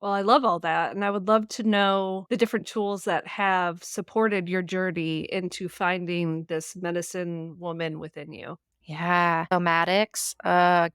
Well, I love all that, and I would love to know the different tools that have supported your journey into finding this medicine woman within you. Yeah, somatics,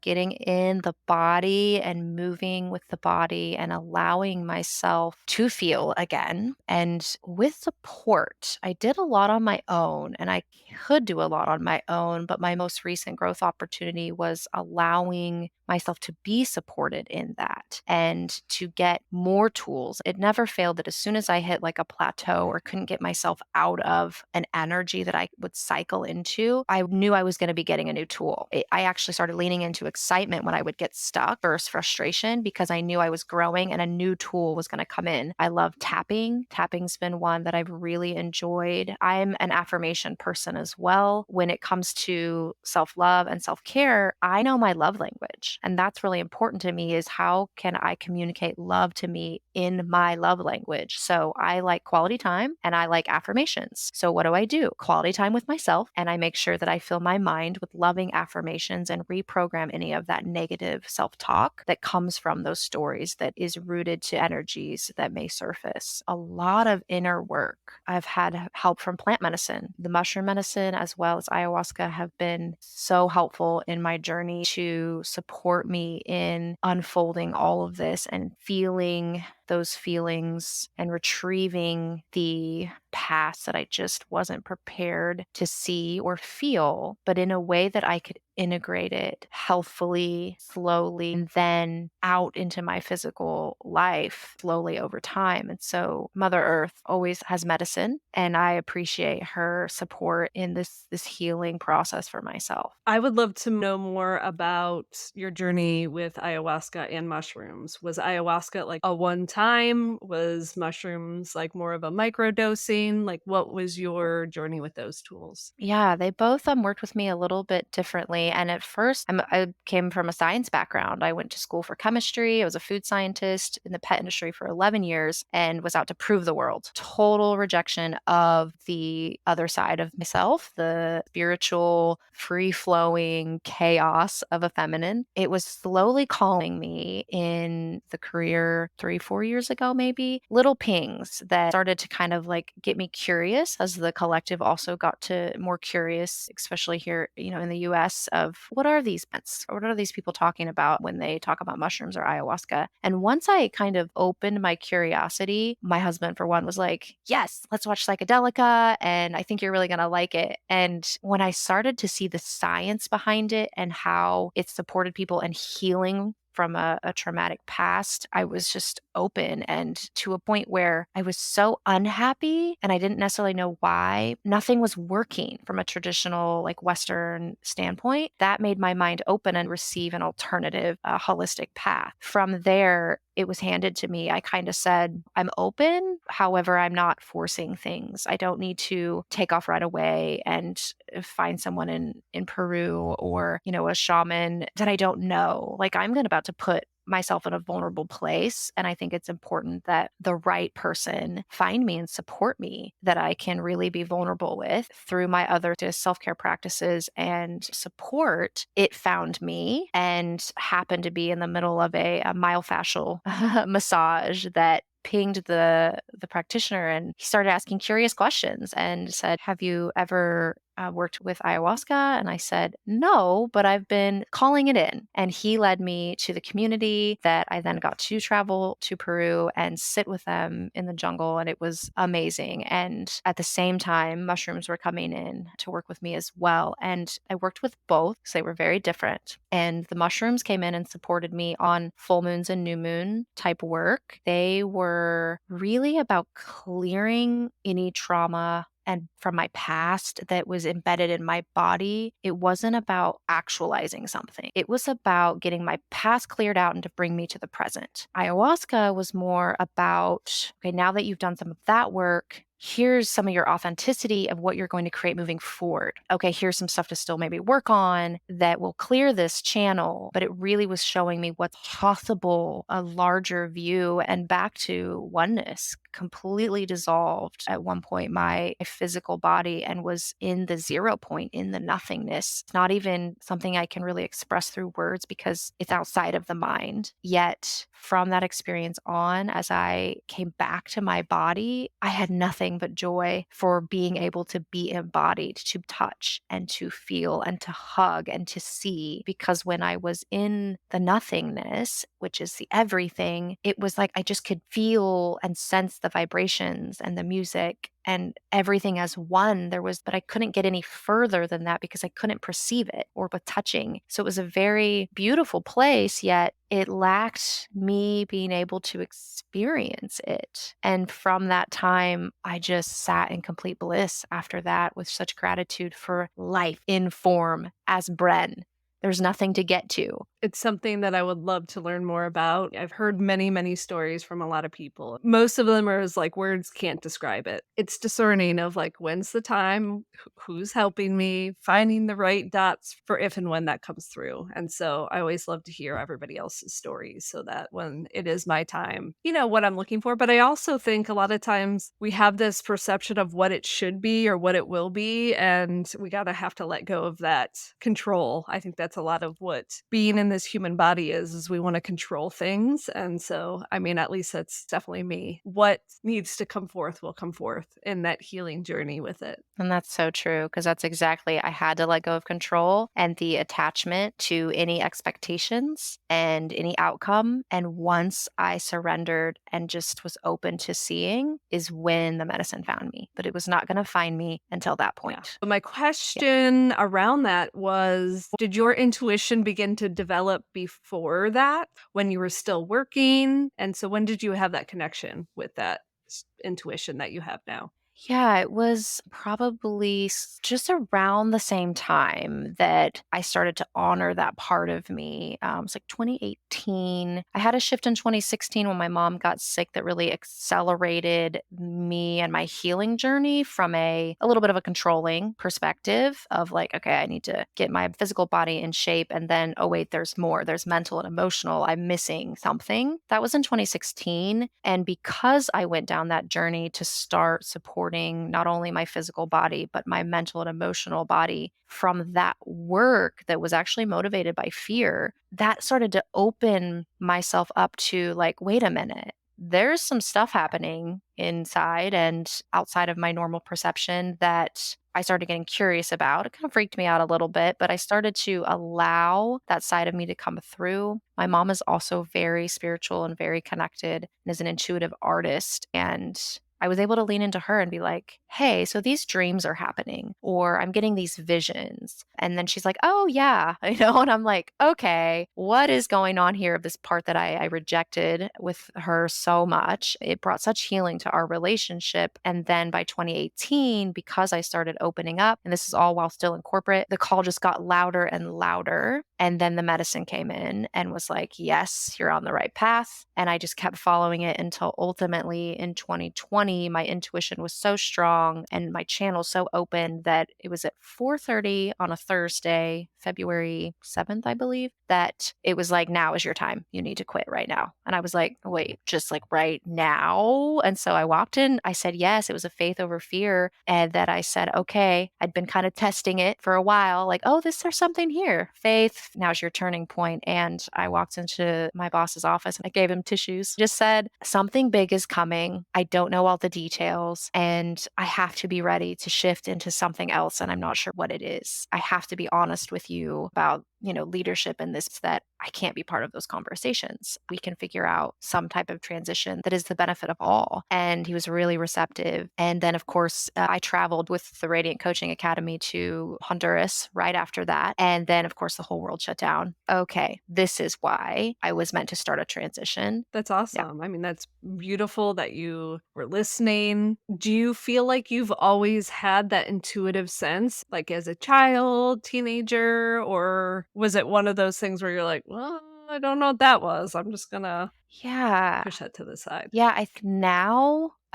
getting in the body and moving with the body and allowing myself to feel again. And with support, I did a lot on my own and I could do a lot on my own, but my most recent growth opportunity was allowing myself to be supported in that and to get more tools. It never failed that as soon as I hit like a plateau or couldn't get myself out of an energy that I would cycle into, I knew I was going to be getting a new tool. I actually started leaning into excitement when I would get stuck versus frustration because I knew I was growing and a new tool was going to come in. I love tapping. Tapping's been one that I've really enjoyed. I'm an affirmation person as well. When it comes to self-love and self-care, I know my love language. And that's really important to me is how can I communicate love to me in my love language? So I like quality time and I like affirmations. So what do? Quality time with myself and I make sure that I fill my mind with loving affirmations and reprogram any of that negative self-talk that comes from those stories that is rooted to energies that may surface. A lot of inner work. I've had help from plant medicine. The mushroom medicine as well as ayahuasca have been so helpful in my journey to support me in unfolding all of this and feeling those feelings and retrieving the past that I just wasn't prepared to see or feel, but in a way that I could integrate it healthfully, slowly, and then out into my physical life slowly over time. And so Mother Earth always has medicine, and I appreciate her support in this healing process for myself. I would love to know more about your journey with ayahuasca and mushrooms. Was ayahuasca like a one time? Was mushrooms like more of a micro dosing? Like, what was your journey with those tools? Yeah, they both worked with me a little bit differently. And at first, I came from a science background. I went to school for chemistry. I was a food scientist in the pet industry for 11 years and was out to prove the world. Total rejection of the other side of myself, the spiritual, free flowing chaos of a feminine. It was slowly calling me in the career 3, 4 years ago, maybe little pings that started to kind of like get me curious as the collective also got to more curious, especially here, in the US, of what are these plants? Or what are these people talking about when they talk about mushrooms or ayahuasca? And once I kind of opened my curiosity, my husband, for one, was like, yes, let's watch Psychedelica. And I think you're really going to like it. And when I started to see the science behind it and how it supported people and healing from a traumatic past, I was just open and to a point where I was so unhappy and I didn't necessarily know why. Nothing was working from a traditional, like Western standpoint. That made my mind open and receive an alternative, holistic path. From there, it was handed to me. I kind of said, I'm open. However, I'm not forcing things. I don't need to take off right away and find someone in Peru or, a shaman that I don't know. Like I'm about to put myself in a vulnerable place. And I think it's important that the right person find me and support me that I can really be vulnerable with through my other self care practices and support. It found me and happened to be in the middle of a myofascial massage that pinged the practitioner and he started asking curious questions and said, have you ever worked with ayahuasca? And I said, no, but I've been calling it in. And he led me to the community that I then got to travel to Peru and sit with them in the jungle. And it was amazing. And at the same time, mushrooms were coming in to work with me as well. And I worked with both because they were very different. And the mushrooms came in and supported me on full moons and new moon type work. They were really about clearing any trauma and from my past that was embedded in my body. It wasn't about actualizing something. It was about getting my past cleared out and to bring me to the present. Ayahuasca was more about, okay, now that you've done some of that work, here's some of your authenticity of what you're going to create moving forward. Okay, here's some stuff to still maybe work on that will clear this channel. But it really was showing me what's possible, a larger view, and back to oneness. Completely dissolved at one point my physical body and was in the 0 point, in the nothingness. It's not even something I can really express through words because it's outside of the mind. Yet, from that experience on, as I came back to my body, I had nothing but joy for being able to be embodied, to touch and to feel and to hug and to see. Because when I was in the nothingness, which is the everything, it was like I just could feel and sense the vibrations and the music and everything as one. But I couldn't get any further than that because I couldn't perceive it or with touching. So it was a very beautiful place, yet it lacked me being able to experience it. And from that time, I just sat in complete bliss after that with such gratitude for life in form as Bren. There's nothing to get to. It's something that I would love to learn more about. I've heard many, many stories from a lot of people. Most of them are as like words can't describe it. It's discerning of like when's the time, who's helping me, finding the right dots for if and when that comes through. And so I always love to hear everybody else's stories so that when it is my time, you know what I'm looking for. But I also think a lot of times we have this perception of what it should be or what it will be. And we gotta have to let go of that control. I think that's a lot of what being in this human body is we want to control things. And so, I mean, at least that's definitely me. What needs to come forth will come forth in that healing journey with it. And that's so true because that's exactly I had to let go of control and the attachment to any expectations and any outcome. And once I surrendered and just was open to seeing is when the medicine found me. But it was not going to find me until that Yeah. point. But my Yeah. question around that was, did your intuition begin to develop before that when you were still working? And so when did you have that connection with that intuition that you have now? Yeah, it was probably just around the same time that I started to honor that part of me. It's like 2018. I had a shift in 2016 when my mom got sick that really accelerated me and my healing journey from a little bit of a controlling perspective of like, okay, I need to get my physical body in shape. And then, oh, wait, there's more. There's mental and emotional. I'm missing something. That was in 2016. And because I went down that journey to start supporting not only my physical body, but my mental and emotional body from that work that was actually motivated by fear, that started to open myself up to like, wait a minute. There's some stuff happening inside and outside of my normal perception that I started getting curious about. It kind of freaked me out a little bit, but I started to allow that side of me to come through. My mom is also very spiritual and very connected and is an intuitive artist. And I was able to lean into her and be like, hey, so these dreams are happening, or I'm getting these visions. And then she's like, oh, yeah, and I'm like, okay, what is going on here of this part that I rejected with her so much? It brought such healing to our relationship. And then by 2018, because I started opening up, and this is all while still in corporate, the call just got louder and louder. And then the medicine came in and was like, yes, you're on the right path. And I just kept following it until ultimately in 2020, my intuition was so strong and my channel so open that it was at 4:30 on a Thursday, February 7th, I believe, that it was like, now is your time. You need to quit right now. And I was like, wait, just like right now? And so I walked in, I said yes. It was a faith over fear. And that I said, okay, I'd been kind of testing it for a while, like, oh, there's something here. Faith, now's your turning point. And I walked into my boss's office and I gave him tissues, just said, something big is coming. I don't know all the details and I have to be ready to shift into something else. And I'm not sure what it is. I have to be honest with you about, leadership in this, that I can't be part of those conversations. We can figure out some type of transition that is the benefit of all. And he was really receptive. And then, of course, I traveled with the Radiant Coaching Academy to Honduras right after that. And then, of course, the whole world shut down. Okay, this is why I was meant to start a transition. That's Yeah. awesome. I mean, that's beautiful that you were listening. Do you feel like you've always had that intuitive sense, like as a child, teenager, or was it one of those things where you're like, what? I don't know what that was. I'm just gonna Yeah. push that to the side. Yeah, I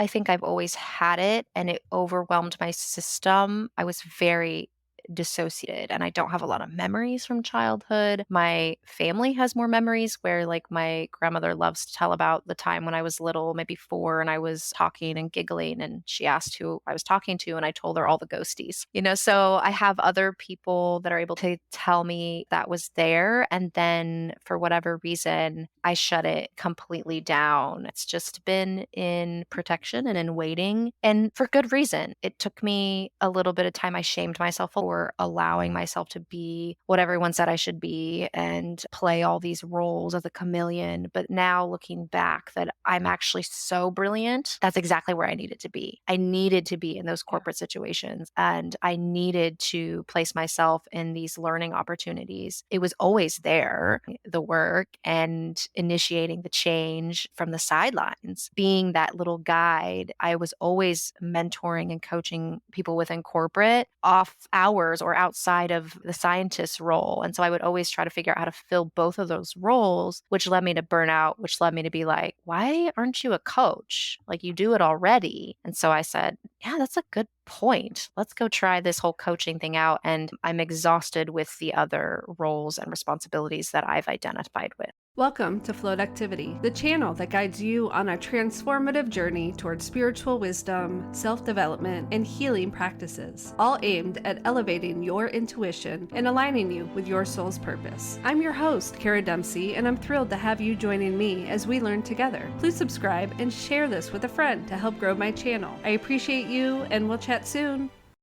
think I've always had it and it overwhelmed my system. I was very dissociated and I don't have a lot of memories from childhood. My family has more memories where like my grandmother loves to tell about the time when I was little, maybe 4, and I was talking and giggling and she asked who I was talking to and I told her all the ghosties. So I have other people that are able to tell me that was there and then for whatever reason I shut it completely down. It's just been in protection and in waiting, and for good reason. It took me a little bit of time. I shamed myself for allowing myself to be what everyone said I should be and play all these roles as a chameleon. But now looking back, that I'm actually so brilliant, that's exactly where I needed to be. I needed to be in those Yeah. corporate situations and I needed to place myself in these learning opportunities. It was always there, the work and initiating the change from the sidelines. Being that little guide, I was always mentoring and coaching people within corporate off hours or outside of the scientist role. And so I would always try to figure out how to fill both of those roles, which led me to burnout, which led me to be like, why aren't you a coach? Like you do it already. And so I said, yeah, that's a good point. Let's go try this whole coaching thing out. And I'm exhausted with the other roles and responsibilities that I've identified with. Welcome to Float Activity, the channel that guides you on a transformative journey towards spiritual wisdom, self-development, and healing practices, all aimed at elevating your intuition and aligning you with your soul's purpose. I'm your host, Kara Dempsey, and I'm thrilled to have you joining me as we learn together. Please subscribe and share this with a friend to help grow my channel. I appreciate you, and we'll chat soon.